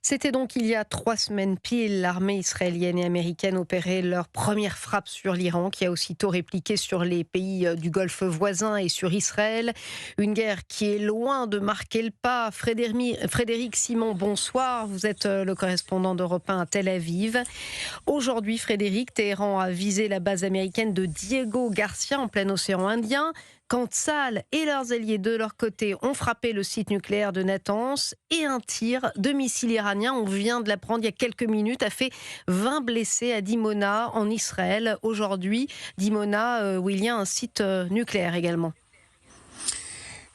C'était donc il y a 3 semaines pile, l'armée israélienne et américaine opérait leur première frappe sur l'Iran, qui a aussitôt répliqué sur les pays du Golfe voisin et sur Israël. Une guerre qui est loin de marquer le pas. Frédéric Simon, bonsoir. Vous êtes le correspondant d'Europe 1 à Tel Aviv. Aujourd'hui, Frédéric, Téhéran a visé la base américaine de Diego Garcia en plein océan Indien. Quand Tsahal et leurs alliés de leur côté ont frappé le site nucléaire de Natanz et un tir de missile iranien, on vient de l'apprendre il y a quelques minutes, a fait 20 blessés à Dimona en Israël. Aujourd'hui, Dimona, où il y a un site nucléaire également.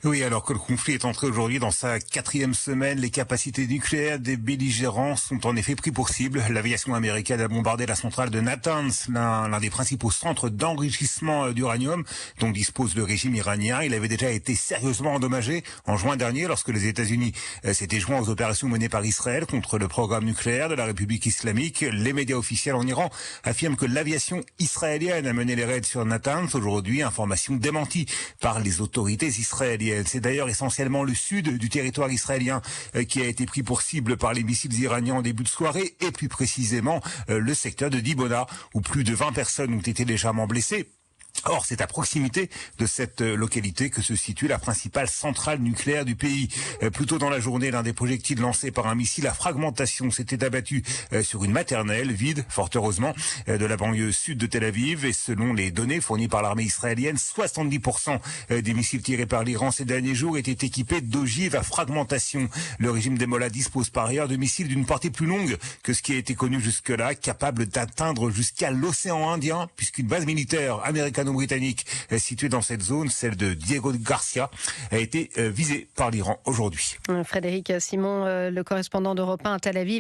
Oui, alors que le conflit est entré aujourd'hui dans sa 4e semaine, les capacités nucléaires des belligérants sont en effet pris pour cible. L'aviation américaine a bombardé la centrale de Natanz, l'un des principaux centres d'enrichissement d'uranium dont dispose le régime iranien. Il avait déjà été sérieusement endommagé en juin dernier lorsque les États-Unis s'étaient joints aux opérations menées par Israël contre le programme nucléaire de la République islamique. Les médias officiels en Iran affirment que l'aviation israélienne a mené les raids sur Natanz. Aujourd'hui, information démentie par les autorités israéliennes. C'est d'ailleurs essentiellement le sud du territoire israélien qui a été pris pour cible par les missiles iraniens en début de soirée et plus précisément le secteur de Dimona où plus de 20 personnes ont été légèrement blessées. Or, c'est à proximité de cette localité que se situe la principale centrale nucléaire du pays. Plus tôt dans la journée, l'un des projectiles lancés par un missile à fragmentation s'était abattu sur une maternelle vide, fort heureusement, de la banlieue sud de Tel Aviv. Et selon les données fournies par l'armée israélienne, 70% des missiles tirés par l'Iran ces derniers jours étaient équipés d'ogives à fragmentation. Le régime des Mollahs dispose par ailleurs de missiles d'une portée plus longue que ce qui a été connu jusque-là, capables d'atteindre jusqu'à l'océan Indien, puisqu'une base militaire américano-britannique située dans cette zone, celle de Diego Garcia, a été visée par l'Iran aujourd'hui. Frédéric Simon, le correspondant d'Europe 1 à Tel Aviv.